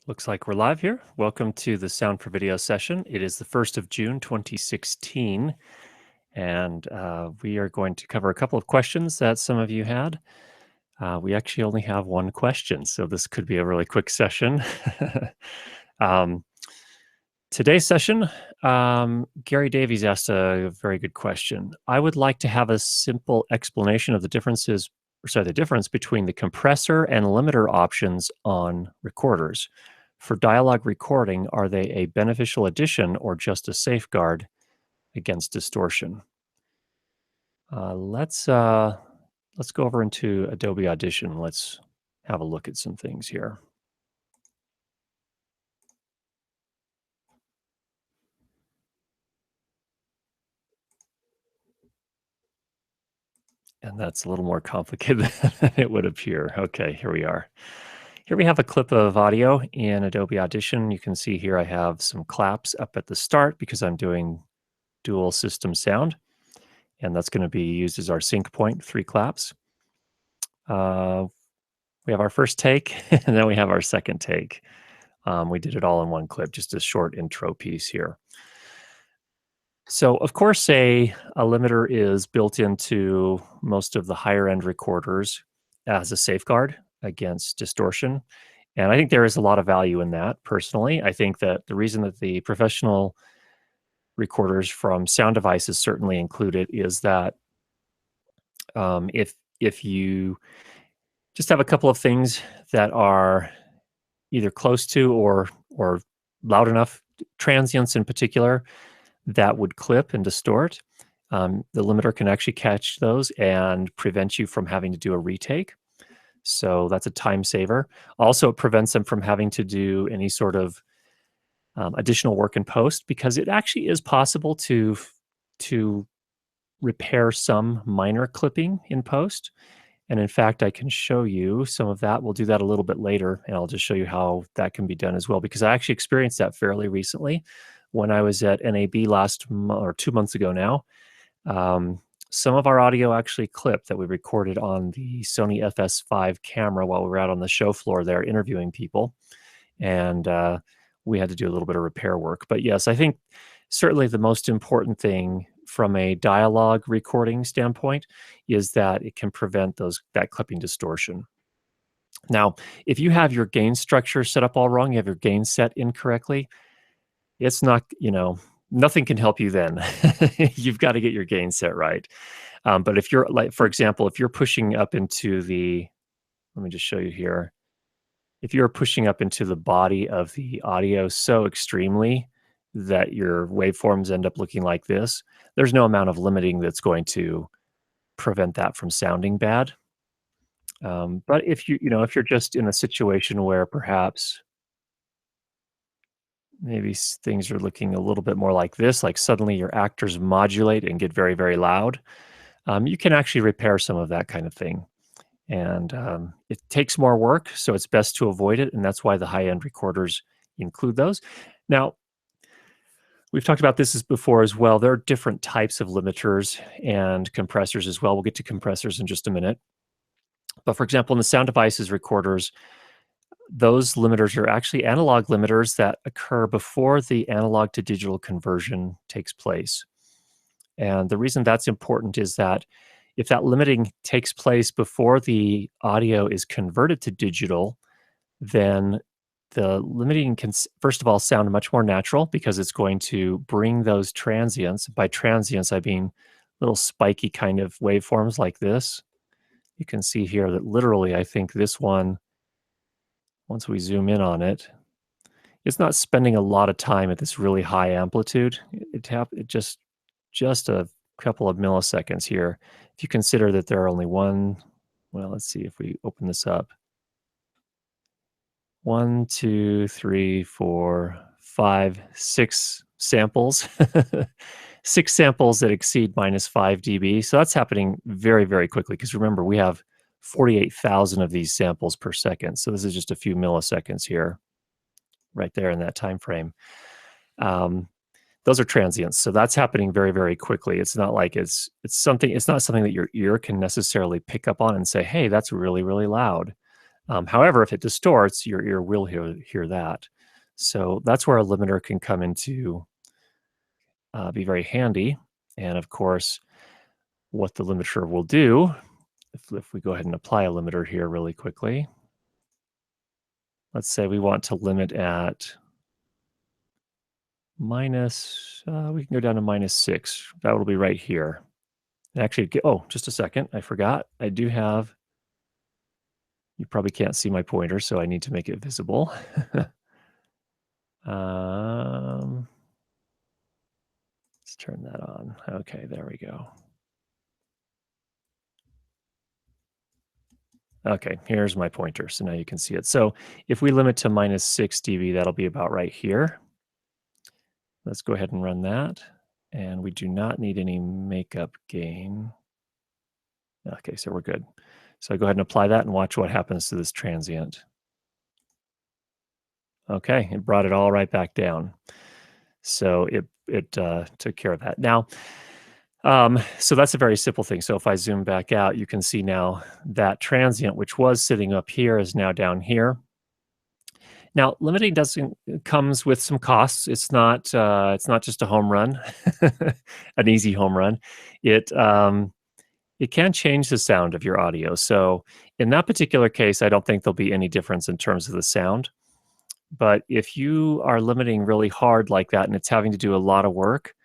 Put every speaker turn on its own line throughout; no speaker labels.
Looks like we're live here. Welcome to the Sound for Video session. It is the 1st of June, 2016, and we are going to cover a couple of questions that some of you had. We actually only have one question, so this could be a really quick session. um, Today's session, Gary Davies asked a very good question. I would like to have a simple explanation of the the difference between the compressor and limiter options on recorders. For dialogue recording, are they a beneficial addition or just a safeguard against distortion? Let's go over into Adobe Audition. Let's have a look at some things here. And that's a little more complicated than it would appear. Okay, here we are. Here we have a clip of audio in Adobe Audition. You can see here I have some claps up at the start because I'm doing dual system sound. And that's going to be used as our sync point, 3 claps. We have our first take, and then we have our second take. We did it all in one clip, just a short intro piece here. So, of course, a limiter is built into most of the higher end recorders as a safeguard against distortion. And I think there is a lot of value in that personally. I think that the reason that the professional recorders from sound devices certainly include it is that if you just have a couple of things that are either close to or loud enough, transients in particular, that would clip and distort. The limiter can actually catch those and prevent you from having to do a retake. So that's a time saver. Also, it prevents them from having to do any sort of additional work in post because it actually is possible to repair some minor clipping in post. And in fact, I can show you some of that. We'll do that a little bit later, and I'll just show you how that can be done as well, because I actually experienced that fairly recently when I was at NAB last month or 2 months ago now. Some of our audio actually clipped that we recorded on the Sony FS5 camera while we were out on the show floor there interviewing people. And we had to do a little bit of repair work. But yes, I think certainly the most important thing from a dialogue recording standpoint is that it can prevent that clipping distortion. Now, if you have your gain structure set up all wrong, you have your gain set incorrectly, it's not, nothing can help you then. You've got to get your gain set right. But if you're like, for example, if you're pushing up into let me just show you here. If you're pushing up into the body of the audio so extremely that your waveforms end up looking like this, there's no amount of limiting that's going to prevent that from sounding bad. But if if you're just in a situation where perhaps maybe things are looking a little bit more like this, like suddenly your actors modulate and get very, very loud, you can actually repair some of that kind of thing. And it takes more work, so it's best to avoid it, and that's why the high-end recorders include those. Now, we've talked about this before as well. There are different types of limiters and compressors as well. We'll get to compressors in just a minute. But for example, in the sound devices recorders, those limiters are actually analog limiters that occur before the analog to digital conversion takes place. And the reason that's important is that if that limiting takes place before the audio is converted to digital, then the limiting can, first of all, sound much more natural because it's going to bring those transients. By transients, I mean little spiky kind of waveforms like this. You can see here that literally, I think this one, once we zoom in on it, it's not spending a lot of time at this really high amplitude. It just a couple of milliseconds here. If you consider that there are only let's see if we open this up. 1, 2, 3, 4, 5, 6 samples. 6 samples that exceed -5 dB. So that's happening very, very quickly because remember, we have 48,000 of these samples per second. So this is just a few milliseconds here, right there in that time frame. Those are transients. So that's happening very, very quickly. It's not like it's not something that your ear can necessarily pick up on and say, hey, that's really, really loud. However, if it distorts, your ear will hear that. So that's where a limiter can come into be very handy. And of course, what the limiter will do, if we go ahead and apply a limiter here really quickly, let's say we want to limit at minus, we can go down to -6. That will be right here. And actually, oh, just a second. I forgot. I do have, you probably can't see my pointer, so I need to make it visible. um, let's turn that on. Okay, there we go. Okay, here's my pointer. So now you can see it. So if we limit to -6 dB, that'll be about right here. Let's go ahead and run that. And we do not need any makeup gain. Okay, so we're good. So I go ahead and apply that and watch what happens to this transient. Okay, it brought it all right back down. So it took care of that. Now, so that's a very simple thing. So if I zoom back out, you can see now that transient, which was sitting up here, is now down here. Now, limiting doesn't comes with some costs. It's not just a home run, an easy home run. It can change the sound of your audio. So in that particular case, I don't think there'll be any difference in terms of the sound. But if you are limiting really hard like that and it's having to do a lot of work,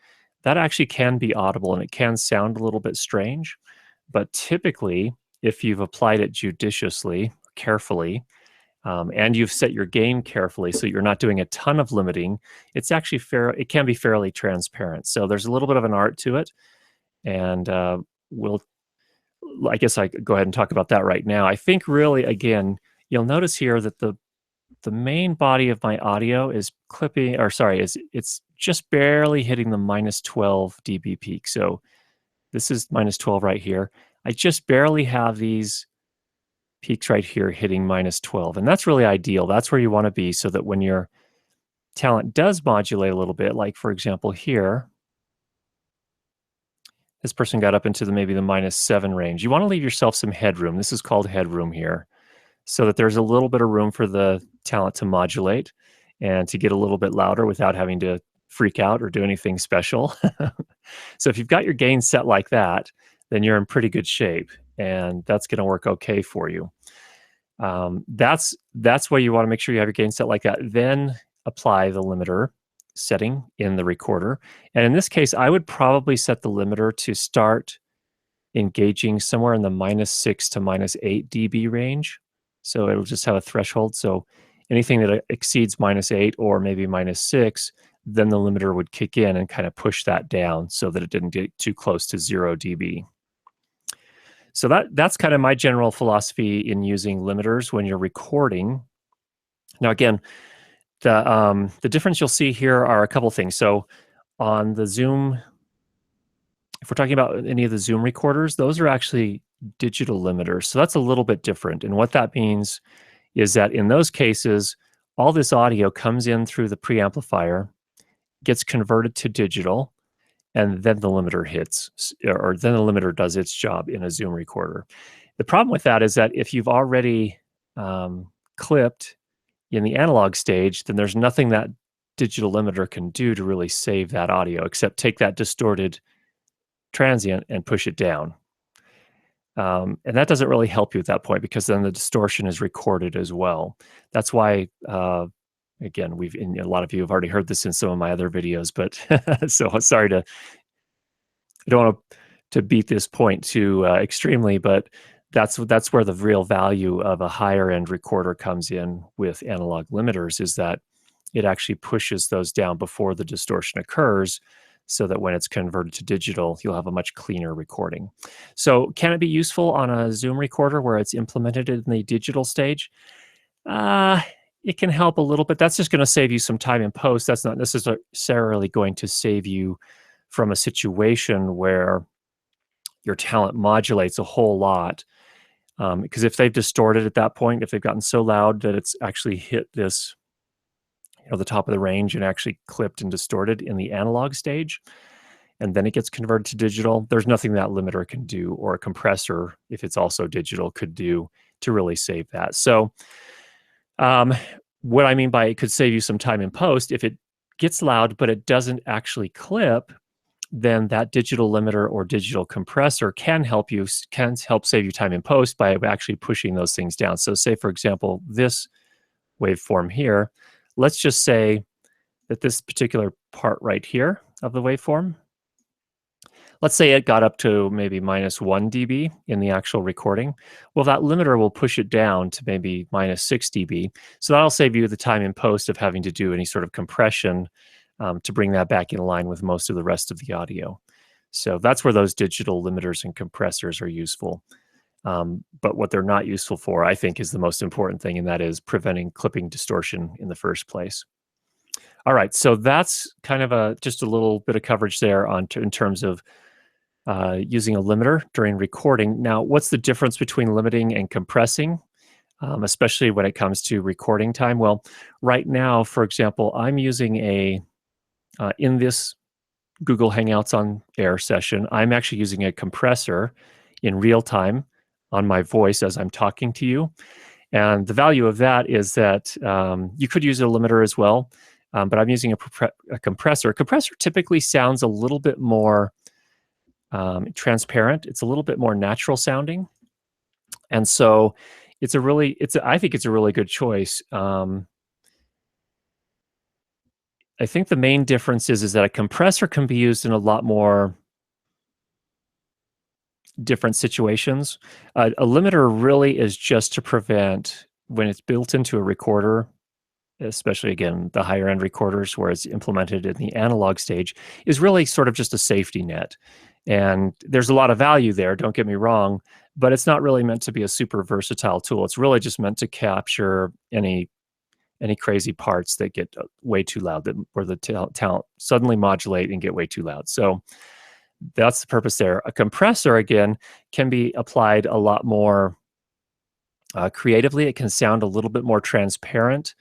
that actually can be audible and it can sound a little bit strange. But typically, if you've applied it judiciously, carefully, and you've set your gain carefully so you're not doing a ton of limiting, it's actually fair. It can be fairly transparent. So there's a little bit of an art to it. And I guess I could go ahead and talk about that right now. I think really, again, you'll notice here that the main body of my audio is clipping, or sorry, it's just barely hitting the -12 dB peak. So this is -12 right here. I just barely have these peaks right here hitting -12, and that's really ideal. That's where you want to be so that when your talent does modulate a little bit, like for example here, this person got up into maybe the -7 range. You want to leave yourself some headroom. This is called headroom here, so that there's a little bit of room for the talent to modulate and to get a little bit louder without having to freak out or do anything special. So if you've got your gain set like that, then you're in pretty good shape, and that's going to work okay for you. That's why you want to make sure you have your gain set like that. Then apply the limiter setting in the recorder. And in this case, I would probably set the limiter to start engaging somewhere in the -6 to -8 dB range. So it'll just have a threshold. So anything that exceeds -8 or maybe -6, then the limiter would kick in and kind of push that down so that it didn't get too close to 0 dB. So that's kind of my general philosophy in using limiters when you're recording. Now, again, the difference you'll see here are a couple things. So on the Zoom, if we're talking about any of the Zoom recorders, those are actually digital limiters. So that's a little bit different. And what that means is that in those cases, all this audio comes in through the preamplifier, gets converted to digital, and then the limiter hits, or then the limiter does its job in a Zoom recorder. The problem with that is that if you've already clipped in the analog stage, then there's nothing that digital limiter can do to really save that audio except take that distorted transient and push it down. And that doesn't really help you at that point because then the distortion is recorded as well. That's why, again, a lot of you have already heard this in some of my other videos, but so sorry I don't want to beat this point too extremely, but that's where the real value of a higher end recorder comes in with analog limiters, is that it actually pushes those down before the distortion occurs, so that when it's converted to digital, you'll have a much cleaner recording. So can it be useful on a Zoom recorder where it's implemented in the digital stage? It can help a little bit. That's just going to save you some time in post. That's not necessarily going to save you from a situation where your talent modulates a whole lot. Because if they've distorted at that point, if they've gotten so loud that it's actually hit this, the top of the range and actually clipped and distorted in the analog stage, and then it gets converted to digital, there's nothing that limiter can do, or a compressor, if it's also digital, could do to really save that. So um, what I mean by it could save you some time in post, if it gets loud but it doesn't actually clip, then that digital limiter or digital compressor can help save you time in post by actually pushing those things down. So say for example, this waveform here, let's just say that this particular part right here of the waveform, let's say it got up to maybe -1 dB in the actual recording. Well, that limiter will push it down to maybe -6 dB. So that'll save you the time in post of having to do any sort of compression to bring that back in line with most of the rest of the audio. So that's where those digital limiters and compressors are useful. But what they're not useful for, I think, is the most important thing, and that is preventing clipping distortion in the first place. All right, so that's kind of just a little bit of coverage there in terms of using a limiter during recording. Now, what's the difference between limiting and compressing, especially when it comes to recording time? Well, right now, for example, I'm using in this Google Hangouts on Air session, I'm actually using a compressor in real time on my voice as I'm talking to you. And the value of that is that you could use a limiter as well, but I'm using a compressor. A compressor typically sounds a little bit more transparent. It's a little bit more natural sounding, and so I think it's a really good choice. I think the main difference is that a compressor can be used in a lot more different situations. A limiter really is just to prevent when it's built into a recorder, especially again the higher end recorders where it's implemented in the analog stage, is really sort of just a safety net. And there's a lot of value there, don't get me wrong, but it's not really meant to be a super versatile tool. It's really just meant to capture any crazy parts that get way too loud, where the talent suddenly modulate and get way too loud. So that's the purpose there. A compressor, again, can be applied a lot more creatively. It can sound a little bit more transparent.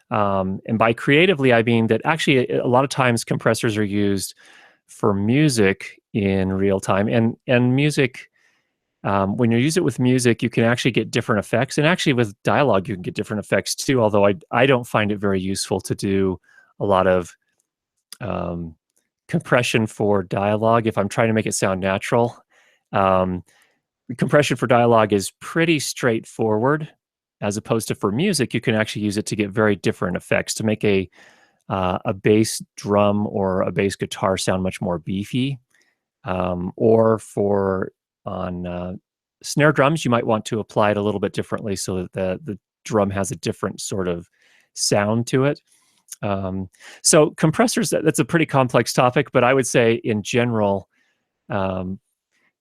And by creatively, I mean that actually a lot of times compressors are used for music in real time. And music, when you use it with music, you can actually get different effects. And actually with dialogue, you can get different effects too, although I don't find it very useful to do a lot of um, compression for dialogue if I'm trying to make it sound natural. Um, Compression for dialogue is pretty straightforward, as opposed to for music, you can actually use it to get very different effects to make a bass drum or a bass guitar sound much more beefy. Or for on snare drums, you might want to apply it a little bit differently so that the drum has a different sort of sound to it. So compressors, that's a pretty complex topic, but I would say in general, um,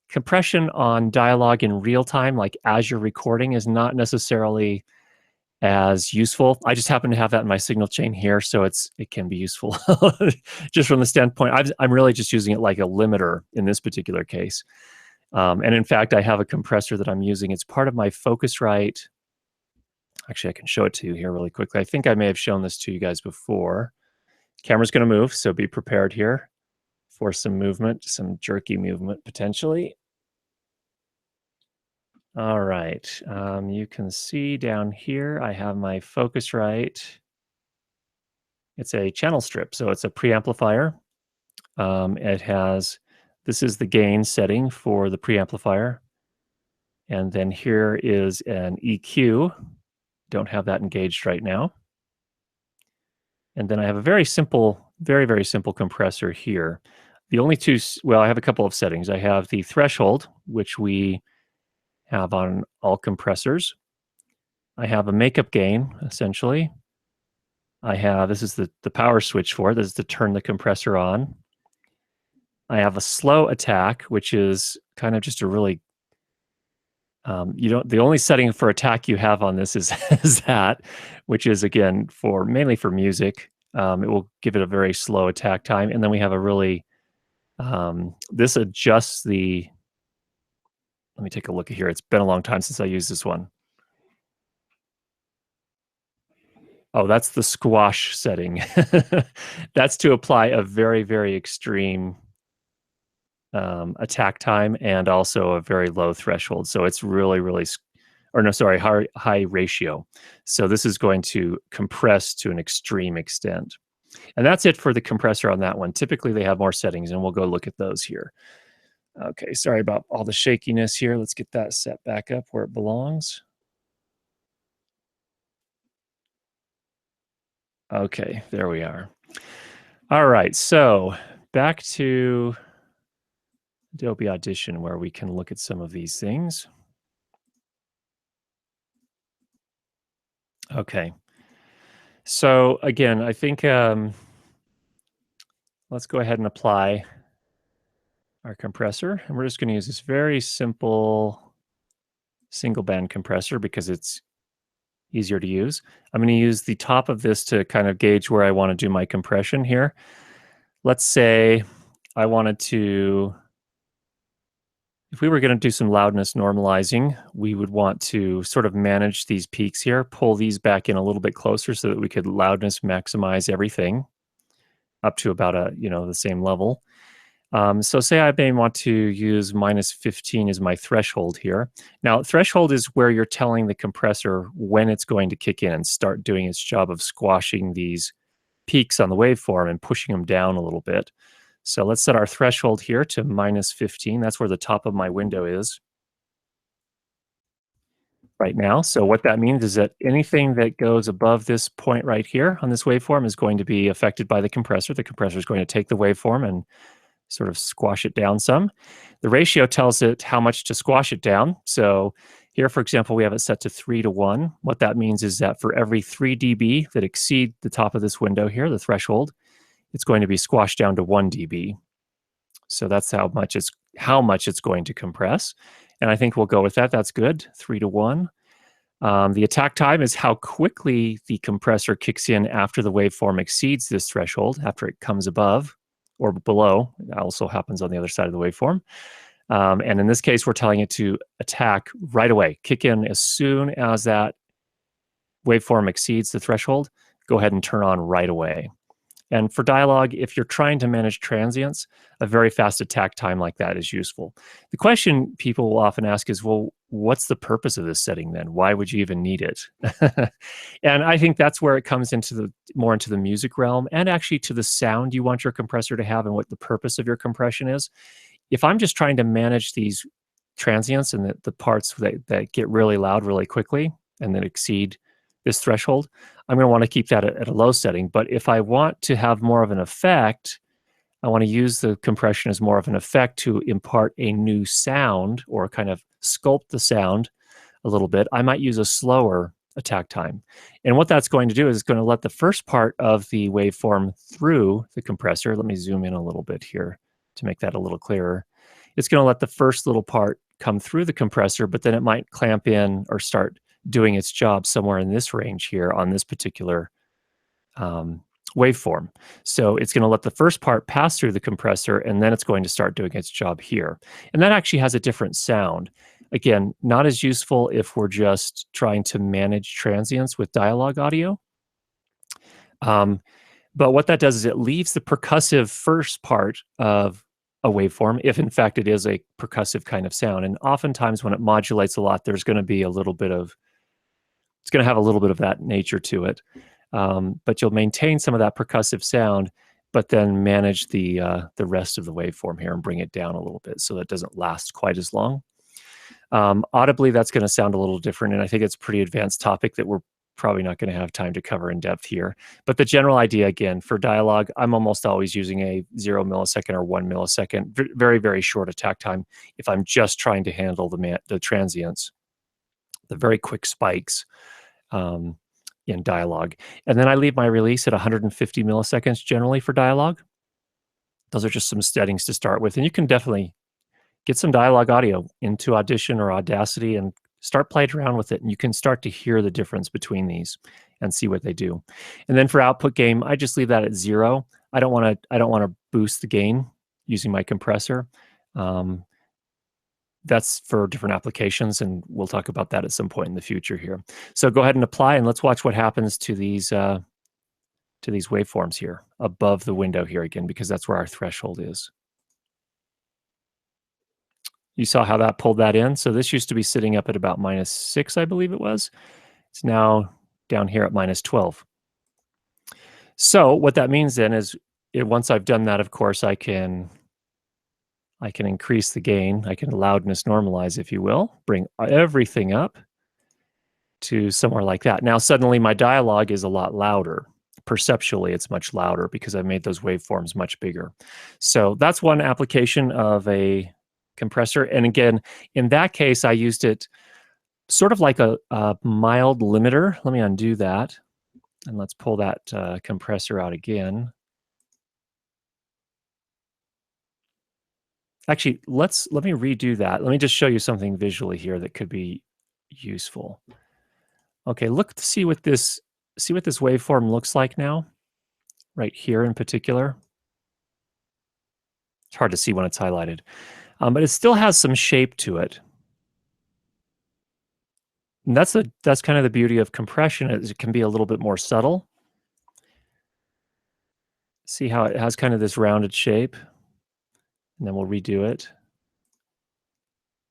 compression on dialogue in real time, like as you're recording, is not necessarily as useful. I just happen to have that in my signal chain here, so it can be useful just from the standpoint. I'm really just using it like a limiter in this particular case. And in fact, I have a compressor that I'm using. It's part of my Focusrite. Actually, I can show it to you here really quickly. I think I may have shown this to you guys before. Camera's going to move, so be prepared here for some movement, some jerky movement potentially. All right, you can see down here, I have my Focusrite. It's a channel strip, so it's a preamplifier. This is the gain setting for the preamplifier. And then here is an EQ. Don't have that engaged right now. And then I have a very simple, very, very simple compressor here. The only two, well, I have a couple of settings. I have the threshold, which we have on all compressors. I have a makeup gain, essentially. This is the power switch for it. This is to turn the compressor on. I have a slow attack, which is kind of just a really, the only setting for attack you have on this is, is that, which is again, mainly for music. It will give it a very slow attack time. And then we have a really, this adjusts let me take a look at here. It's been a long time since I used this one. Oh, that's the squash setting. That's to apply a very, very extreme attack time and also a very low threshold. So it's really, really or no, sorry, high ratio. So this is going to compress to an extreme extent. And that's it for the compressor on that one. Typically, they have more settings, and we'll go look at those here. Okay, sorry about all the shakiness here. Let's get that set back up where it belongs. Okay, there we are. All right, so back to Adobe Audition where we can look at some of these things. Okay. So again, I think let's go ahead and apply our compressor. And we're just going to use this very simple single band compressor because it's easier to use. I'm going to use the top of this to kind of gauge where I want to do my compression here. Let's say I wanted to, if we were going to do some loudness normalizing, we would want to sort of manage these peaks here, pull these back in a little bit closer so that we could loudness maximize everything up to about the same level. So say I may want to use -15 as my threshold here. Now, threshold is where you're telling the compressor when it's going to kick in and start doing its job of squashing these peaks on the waveform and pushing them down a little bit. So let's set our threshold here to -15. That's where the top of my window is right now. So what that means is that anything that goes above this point right here on this waveform is going to be affected by the compressor. The compressor is going to take the waveform and sort of squash it down some. The ratio tells it how much to squash it down. So here, for example, we have it set to 3:1. What that means is that for every 3 dB that exceed the top of this window here, the threshold, it's going to be squashed down to 1 dB. So that's how much it's going to compress. And I think we'll go with that. That's good. 3:1. The attack time is how quickly the compressor kicks in after the waveform exceeds this threshold, after it comes above or below. It also happens on the other side of the waveform. And in this case, we're telling it to attack right away, kick in as soon as that waveform exceeds the threshold, go ahead and turn on right away. And for dialogue, if you're trying to manage transients, a very fast attack time like that is useful. The question people will often ask is, well, what's the purpose of this setting then? Why would you even need it? And I think that's where it comes into more into the music realm and actually to the sound you want your compressor to have and what the purpose of your compression is. If I'm just trying to manage these transients and the parts that get really loud really quickly and then exceed this threshold, I'm going to want to keep that at a low setting. But if I want to have more of an effect, I want to use the compression as more of an effect to impart a new sound or kind of sculpt the sound a little bit. I might use a slower attack time. And what that's going to do is it's going to let the first part of the waveform through the compressor. Let me zoom in a little bit here to make that a little clearer. It's going to let the first little part come through the compressor, but then it might clamp in or start doing its job somewhere in this range here on this particular waveform. So it's going to let the first part pass through the compressor, and then it's going to start doing its job here. And that actually has a different sound. Again, not as useful if we're just trying to manage transients with dialogue audio. But what that does is it leaves the percussive first part of a waveform, if in fact it is a percussive kind of sound. And oftentimes when it modulates a lot, there's going to be it's going to have a little bit of that nature to it. But you'll maintain some of that percussive sound, but then manage the rest of the waveform here and bring it down a little bit so that it doesn't last quite as long. Audibly, that's going to sound a little different, and I think it's a pretty advanced topic that we're probably not going to have time to cover in depth here. But the general idea, again, for dialogue, I'm almost always using a 0 millisecond or 1 millisecond, very, very short attack time if I'm just trying to handle the transients, the very quick spikes in dialogue. And then I leave my release at 150 milliseconds generally for dialogue. Those are just some settings to start with. And you can definitely get some dialogue audio into Audition or Audacity and start playing around with it. And you can start to hear the difference between these and see what they do. And then for output gain, I just leave that at 0. I don't want to boost the gain using my compressor. That's for different applications, and we'll talk about that at some point in the future here. So go ahead and apply, and let's watch what happens to these waveforms here above the window here again, because that's where our threshold is. You saw how that pulled that in? So this used to be sitting up at about -6, I believe it was. It's now down here at -12. So what that means then is once I've done that, of course, I can increase the gain. I can loudness normalize, if you will, bring everything up to somewhere like that. Now, suddenly my dialogue is a lot louder. Perceptually, it's much louder because I've made those waveforms much bigger. So that's one application of a compressor. And again, in that case, I used it sort of like a mild limiter. Let me undo that. And let's pull that compressor out again. Actually, let me redo that. Let me just show you something visually here that could be useful. Okay, look to see what this waveform looks like now, right here in particular. It's hard to see when it's highlighted, but it still has some shape to it. And that's kind of the beauty of compression is it can be a little bit more subtle. See how it has kind of this rounded shape, and then we'll redo it.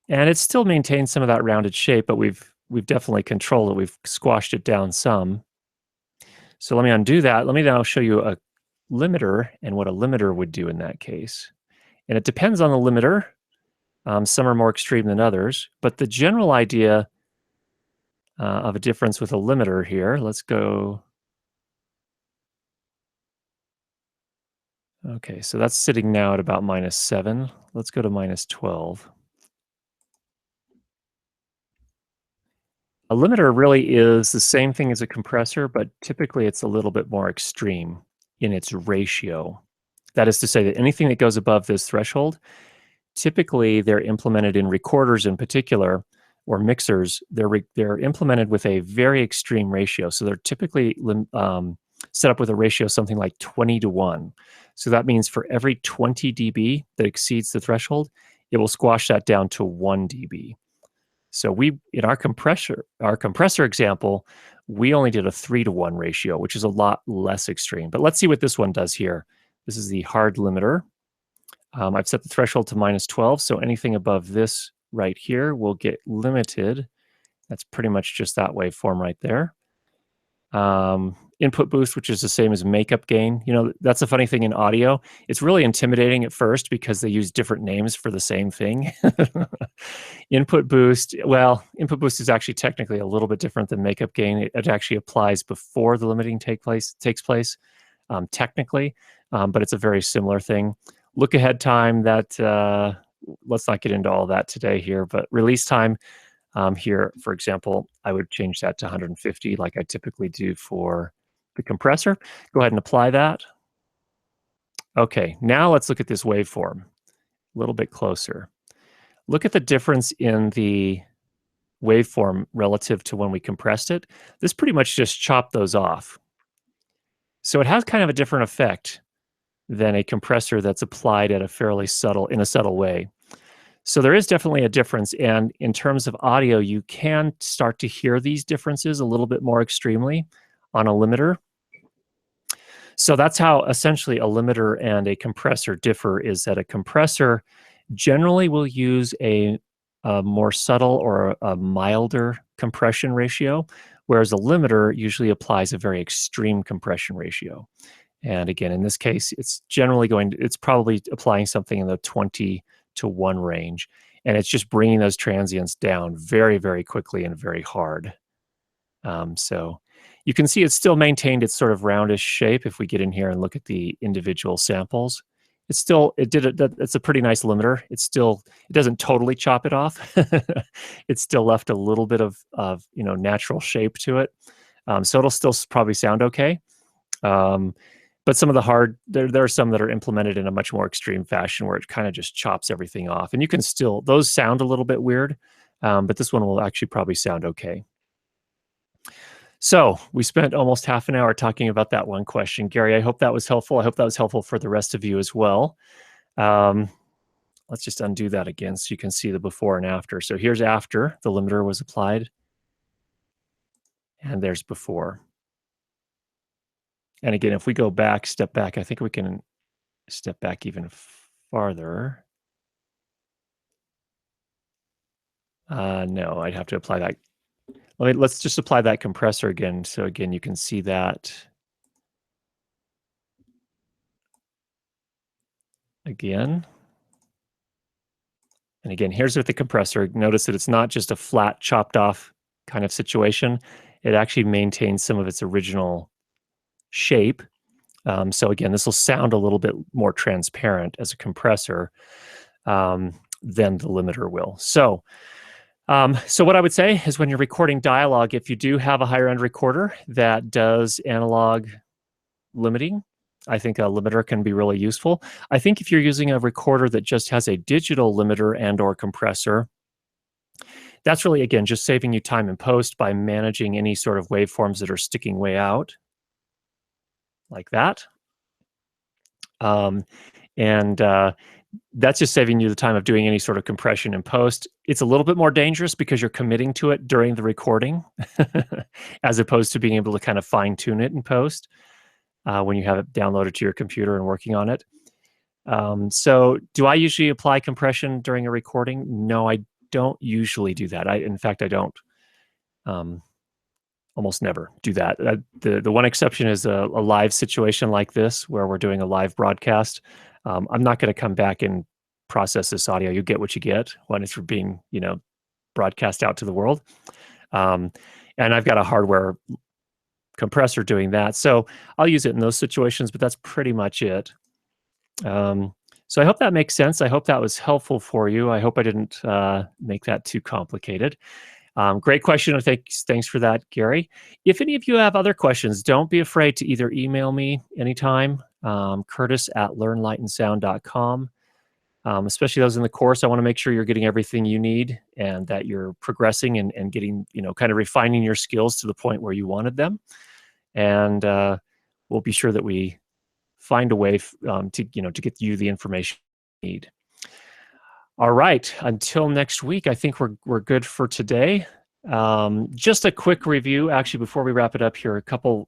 And it still maintains some of that rounded shape, but we've definitely controlled it. We've squashed it down some. So let me undo that. Let me now show you a limiter and what a limiter would do in that case. And it depends on the limiter. Some are more extreme than others, but the general idea of a difference with a limiter here, let's go. Okay, so that's sitting now at about -7. Let's go to -12. A limiter really is the same thing as a compressor, but typically it's a little bit more extreme in its ratio. That is to say that anything that goes above this threshold, typically they're implemented in recorders in particular or mixers. They're implemented with a very extreme ratio. So they're typically set up with a ratio something like 20 to 1. So that means for every 20 dB that exceeds the threshold, it will squash that down to 1 dB. So we in our compressor example, we only did a 3 to 1 ratio, which is a lot less extreme. But let's see what this one does here. This is the hard limiter. I've set the threshold to -12, so anything above this right here will get limited. That's pretty much just that waveform right there. Input boost, which is the same as makeup gain. You know, that's a funny thing in audio. It's really intimidating at first because they use different names for the same thing. Input boost, well, input boost is actually technically a little bit different than makeup gain. It actually applies before the limiting takes place, technically, but it's a very similar thing. Look ahead time, that let's not get into all that today here, but release time, here, for example, I would change that to 150 like I typically do for the compressor. Go ahead and apply that. Okay, now let's look at this waveform a little bit closer. Look at the difference in the waveform relative to when we compressed it. This pretty much just chopped those off. So it has kind of a different effect than a compressor that's applied at a fairly subtle in a subtle way. So there is definitely a difference, and in terms of audio, you can start to hear these differences a little bit more extremely on a limiter. So that's how essentially a limiter and a compressor differ, is that a compressor generally will use a more subtle or a milder compression ratio, whereas a limiter usually applies a very extreme compression ratio. And again, in this case, it's probably applying something in the 20 to 1 range. And it's just bringing those transients down very, very quickly and very hard. So you can see it's still maintained its sort of roundish shape. If we get in here and look at the individual samples, it's a pretty nice limiter. It doesn't totally chop it off. It's still left a little bit of natural shape to it. So it'll still probably sound okay. Um, but some of the there are some that are implemented in a much more extreme fashion where it kind of just chops everything off. And you can still, those sound a little bit weird, but this one will actually probably sound okay. So we spent almost half an hour talking about that one question. Gary, I hope that was helpful. I hope that was helpful for the rest of you as well. Um, let's just undo that again so you can see the before and after. So here's after the limiter was applied, and there's before. And again, if we go back, step back, I think we can step back even farther. No, I'd have to apply that. Let's just apply that compressor again. So again, you can see that again. And again, here's with the compressor. Notice that it's not just a flat, chopped off kind of situation. It actually maintains some of its original shape. So again, this will sound a little bit more transparent as a compressor than the limiter will. So what I would say is when you're recording dialogue, if you do have a higher end recorder that does analog limiting, I think a limiter can be really useful. I think if you're using a recorder that just has a digital limiter and or compressor, that's really, again, just saving you time in post by managing any sort of waveforms that are sticking way out, like that. And that's just saving you the time of doing any sort of compression in post. It's a little bit more dangerous because you're committing to it during the recording, as opposed to being able to kind of fine tune it in post when you have it downloaded to your computer and working on it. So do I usually apply compression during a recording? No, I don't usually do that. In fact, I don't. Almost never do that. The one exception is a live situation like this where we're doing a live broadcast. I'm not going to come back and process this audio. You get what you get when it's being, broadcast out to the world. And I've got a hardware compressor doing that. So I'll use it in those situations, but that's pretty much it. So I hope that makes sense. I hope that was helpful for you. I hope I didn't make that too complicated. Great question. Thanks for that, Gary. If any of you have other questions, don't be afraid to either email me anytime, curtis@learnlightandsound.com. Especially those in the course, I want to make sure you're getting everything you need and that you're progressing and getting, kind of refining your skills to the point where you wanted them. And we'll be sure that we find a way to get you the information you need. All right. Until next week, I think we're good for today. Just a quick review, actually, before we wrap it up here, a couple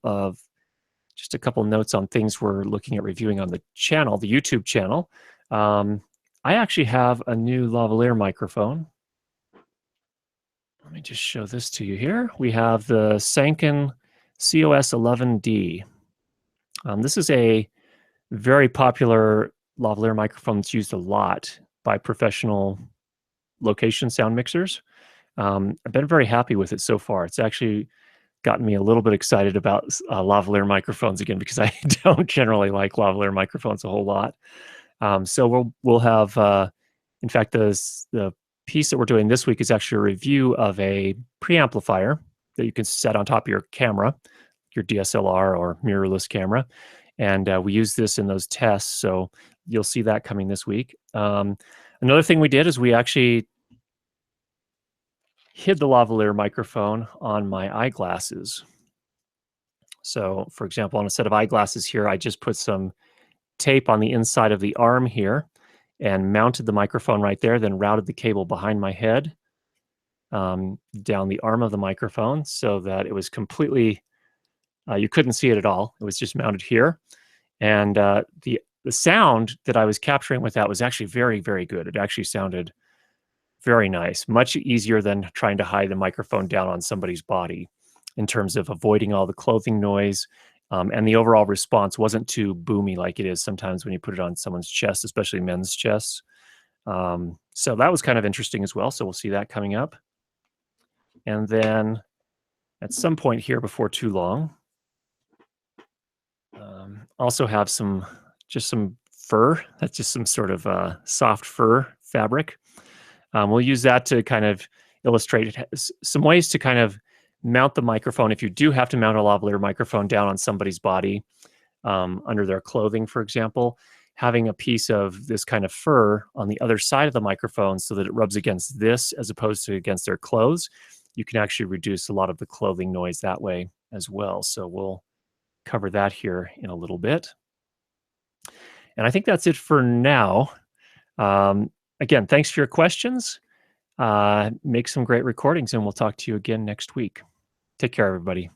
notes on things we're looking at reviewing on the channel, the YouTube channel. I actually have a new lavalier microphone. Let me just show this to you here. We have the Sanken COS11D. This is a very popular lavalier microphone that's used a lot by professional location sound mixers. I've been very happy with it so far. It's actually gotten me a little bit excited about lavalier microphones again, because I don't generally like lavalier microphones a whole lot. So we'll have, in fact, the piece that we're doing this week is actually a review of a preamplifier that you can set on top of your camera, your DSLR or mirrorless camera. And we use this in those tests, so you'll see that coming this week. Another thing we did is we actually hid the lavalier microphone on my eyeglasses. So, for example, on a set of eyeglasses here, I just put some tape on the inside of the arm here and mounted the microphone right there, then routed the cable behind my head down the arm of the microphone so that it was completely, you couldn't see it at all. It was just mounted here. And the sound that I was capturing with that was actually very, very good. It actually sounded very nice, much easier than trying to hide the microphone down on somebody's body in terms of avoiding all the clothing noise. And the overall response wasn't too boomy like it is sometimes when you put it on someone's chest, especially men's chests. So that was kind of interesting as well. So we'll see that coming up. And then at some point here before too long, also have some fur. That's just some sort of soft fur fabric. We'll use that to kind of illustrate some ways to kind of mount the microphone if you do have to mount a lavalier microphone down on somebody's body, under their clothing, for example. Having a piece of this kind of fur on the other side of the microphone so that it rubs against this as opposed to against their clothes, you can actually reduce a lot of the clothing noise that way as well. So we'll cover that here in a little bit. And I think that's it for now. Again, thanks for your questions. Make some great recordings, and we'll talk to you again next week. Take care, everybody.